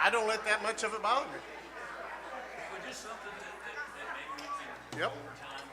I don't let that much of it bother me. But just something that maybe we can Yep. over time.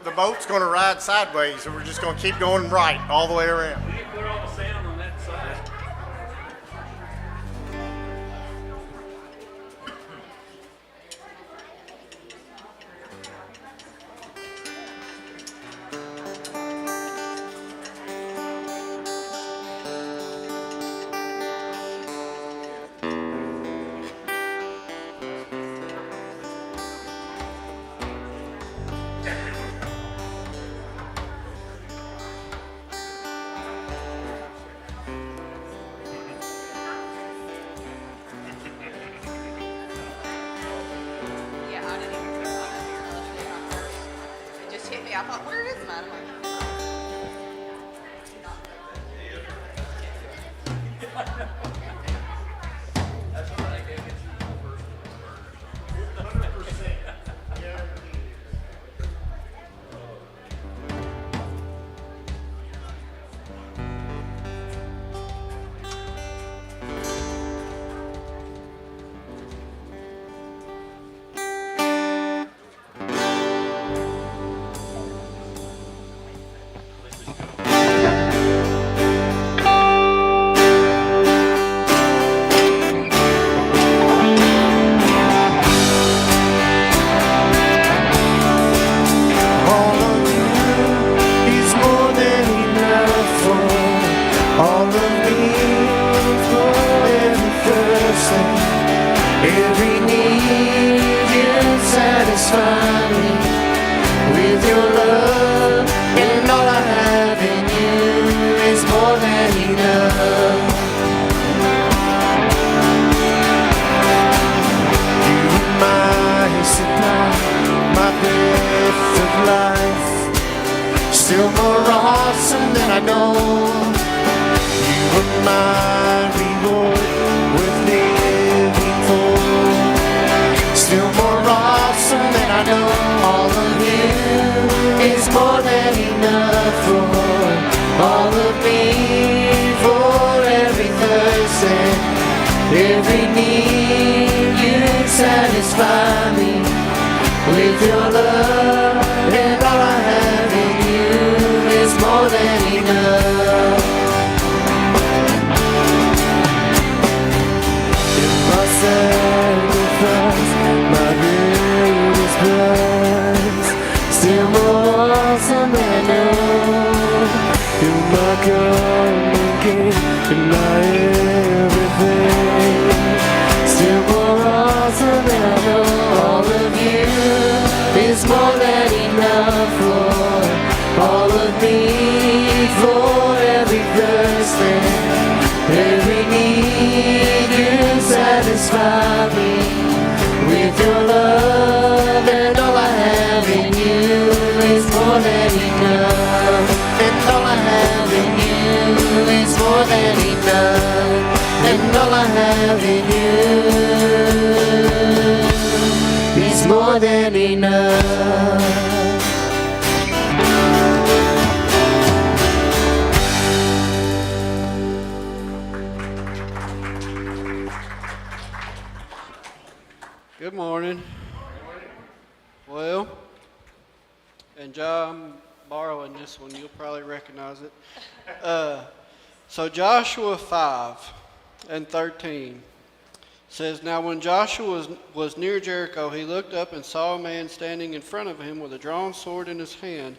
The boat's going to ride sideways, so we're just going to keep going right all the way around. We can put all the sound on that side. Yeah, I didn't even put it on up here. I left it on first. It just hit me. I thought, where is mine? I'm like, All of you is more than enough for all of me, for every person, every need. You satisfy me with your love, and all I have in you is more than enough. You are my supply, my breath of life, still more awesome than I know. You are my reward, worth living for, still more awesome than I know. All of you is more than enough for all of me, for every thirst and every need. You satisfy me with your love, and all I have in you is more than enough. In my sacrifice, my greatest prize, still more awesome than I know. You're my coming King and my everything, still more awesome than I know. All of you is more than enough for all of me, for every thirst and every need. You satisfy me with your love, and all I have in you is more than enough. And all I have in you is more than enough. And all I have in you more than enough. Good morning. Well, and John, I'm borrowing this one. You'll probably recognize it. So Joshua 5:13 says, Now when Joshua was near Jericho, he looked up and saw a man standing in front of him with a drawn sword in his hand.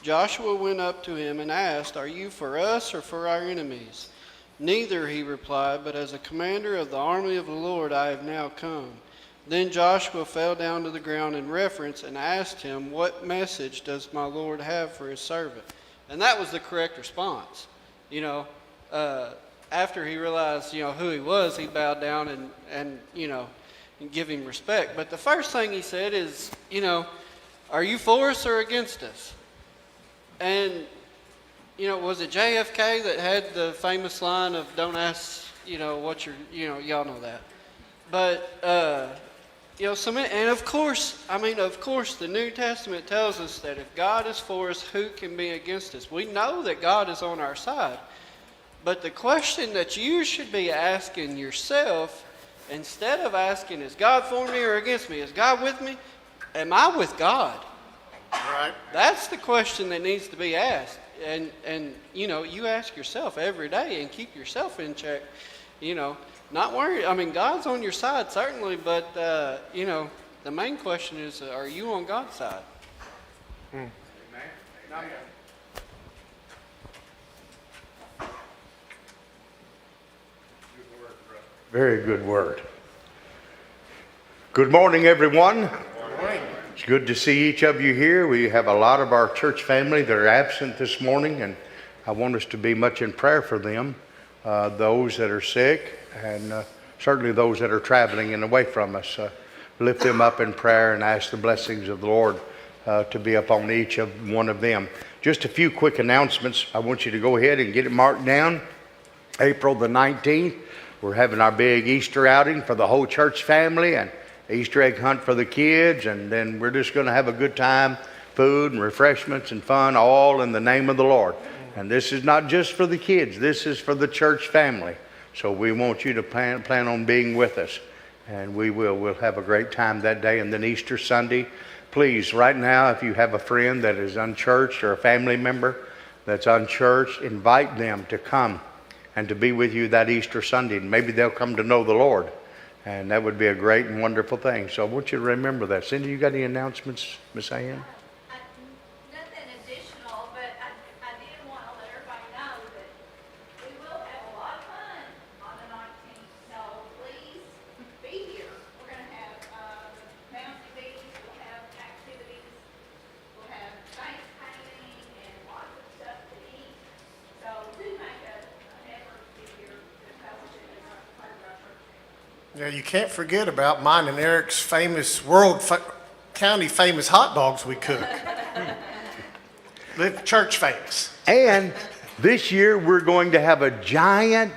Joshua went up to him and asked, Are you for us or for our enemies? Neither, he replied, but as a commander of the army of the Lord I have now come. Then Joshua fell down to the ground in reverence and asked him, What message does my Lord have for his servant? And that was the correct response. After he realized, who he was, he bowed down and give him respect. But the first thing he said is, are you for us or against us? And, was it JFK that had the famous line of don't ask, what y'all know that. But, and of course, the New Testament tells us that if God is for us, who can be against us? We know that God is on our side. But the question that you should be asking yourself, instead of asking, is God for me or against me? Is God with me? Am I with God? Right. That's the question that needs to be asked. And you ask yourself every day and keep yourself in check, Not worried. God's on your side, certainly, but, the main question is, are you on God's side? Amen. Very good word. Good morning, everyone. Good morning. It's good to see each of you here. We have a lot of our church family that are absent this morning, and I want us to be much in prayer for them, those that are sick, and certainly those that are traveling and away from us. Lift them up in prayer and ask the blessings of the Lord to be upon each of one of them. Just a few quick announcements. I want you to go ahead and get it marked down. April the 19th, we're having our big Easter outing for the whole church family and Easter egg hunt for the kids, and then we're just going to have a good time, food and refreshments and fun, all in the name of the Lord. And this is not just for the kids, this is for the church family. So we want you to plan on being with us, and we'll have a great time that day. And then Easter Sunday, please, right now, if you have a friend that is unchurched or a family member that's unchurched, invite them to come and to be with you that Easter Sunday. And maybe they'll come to know the Lord, and that would be a great and wonderful thing. So I want you to remember that. Cindy, you got any announcements, Miss Ann? Nothing additional, but I did want to let everybody know that we will have a lot of fun on the 19th, so please be here. We're going to have bouncy beads, we'll have activities, we'll have face painting and lots of stuff to eat. So do make an effort to be here to fellowship and part of our church. Yeah, you can't forget about mine and Eric's famous county famous hot dogs we cook. Live church famous. And this year we're going to have a giant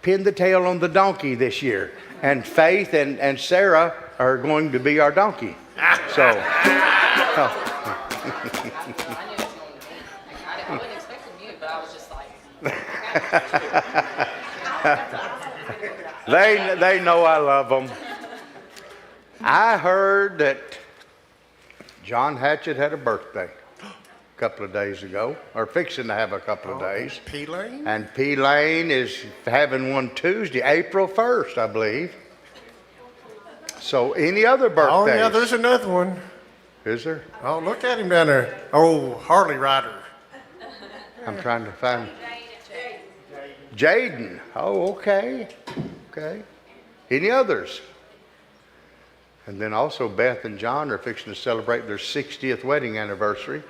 pin the tail on the donkey this year. And Faith and Sarah are going to be our donkey. So. I wasn't expecting you, but I was just like. They know I love them. I heard that John Hatchett had a birthday a couple of days ago, or fixing to have a couple of days. P Lane? And P Lane is having one Tuesday, April 1st, I believe. So any other birthdays? Oh, yeah, there's another one. Is there? Oh, look at him down there. Oh, Harley Rider. I'm trying to find. Jaden. Oh, okay. Okay. Any others? And then also Beth and John are fixing to celebrate their 60th wedding anniversary.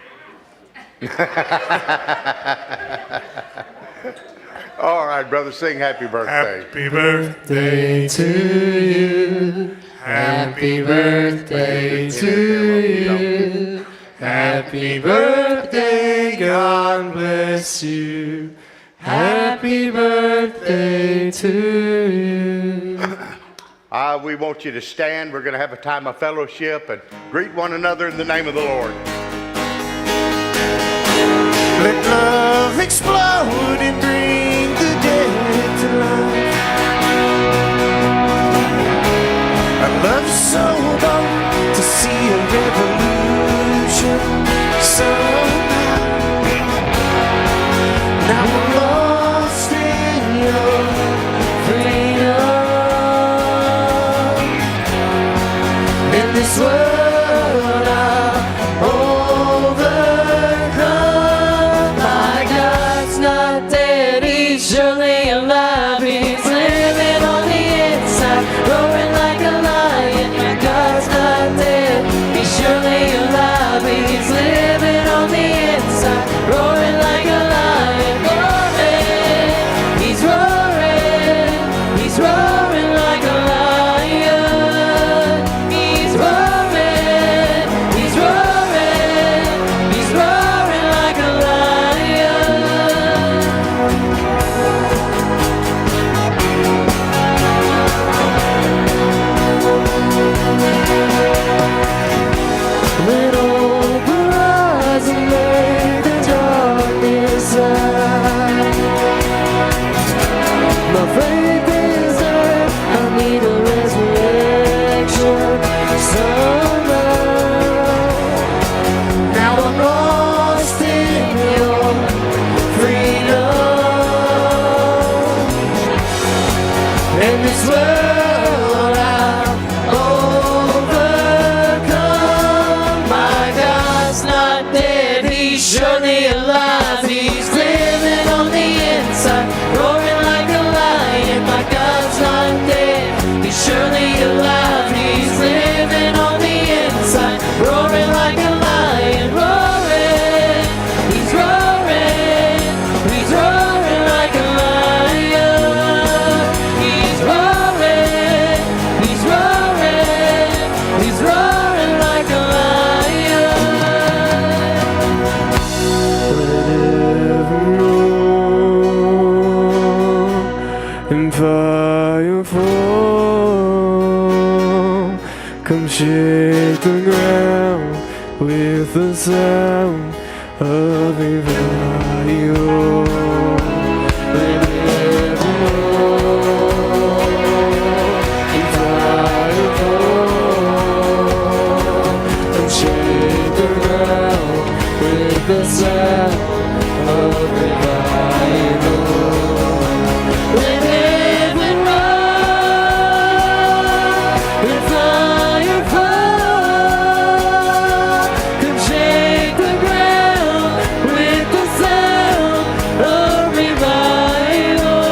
All right, brother, sing happy birthday. Happy birthday to you. Happy birthday to you. Happy birthday, God bless you. Happy birthday to you. I we want you to stand. We're going to have a time of fellowship and greet one another in the name of the Lord. Let love explode and bring the dead to life. I love so long to see a revolution somehow. Now I'm lost in your freedom. In this world I'll overcome. My God's not dead, He's surely alive. He's living on the inside, roaring like a lion. My God's not dead, He's surely alive. He's living on the inside, roaring like a lion. Roaring, He's roaring, He's roaring like a lion. He's roaring, He's roaring, He's roaring like a lion. When all horizon lay the darkness out, my faith is there. I need a resurrection somehow. Now I'm lost in your freedom. In this world I'll overcome. My God's not dead, He's surely alive. He's living on the inside, roaring like a lion. My God's not dead, He's surely alive. He's living on the inside, roaring like a lion. Roaring, He's roaring, He's roaring like a lion. He's roaring, He's roaring, He's roaring like a lion. Let heaven roar and fire fall. Come shake the ground with the sound of revival. Let heaven roar and fire fall. Come shake the ground with the sound of revival. Let heaven roar and fire fall. Come shake the ground with the sound of revival.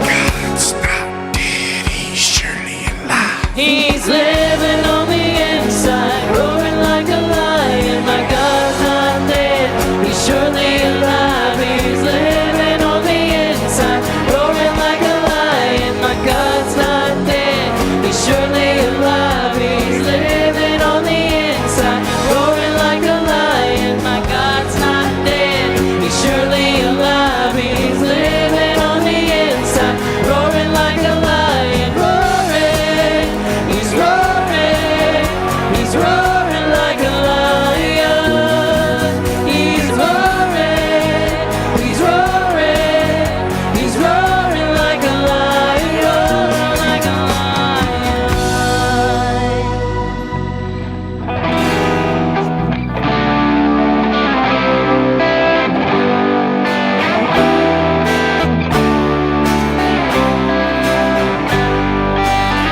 God's not dead, He's surely alive. He's living on the inside, roaring like a lion. My God's not dead, He's surely alive. He's living on the inside, roaring like a lion. My God's not dead, He's surely alive. He's living on the inside, roaring like a lion. My God's not dead, He's surely alive. He's living on the inside, roaring like a lion. Roaring, He's roaring, He's roaring like a lion. He's roaring, He's roaring, He's roaring like a lion, like a lion.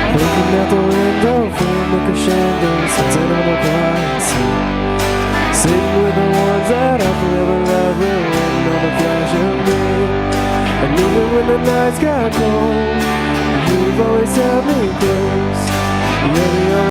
Looking out the window, feeling like a crescendo, sunset on a blind sea. Sitting with the ones that I've never loved, waiting on the flash of me. And even when the nights got cold, you've always held me close. You're the only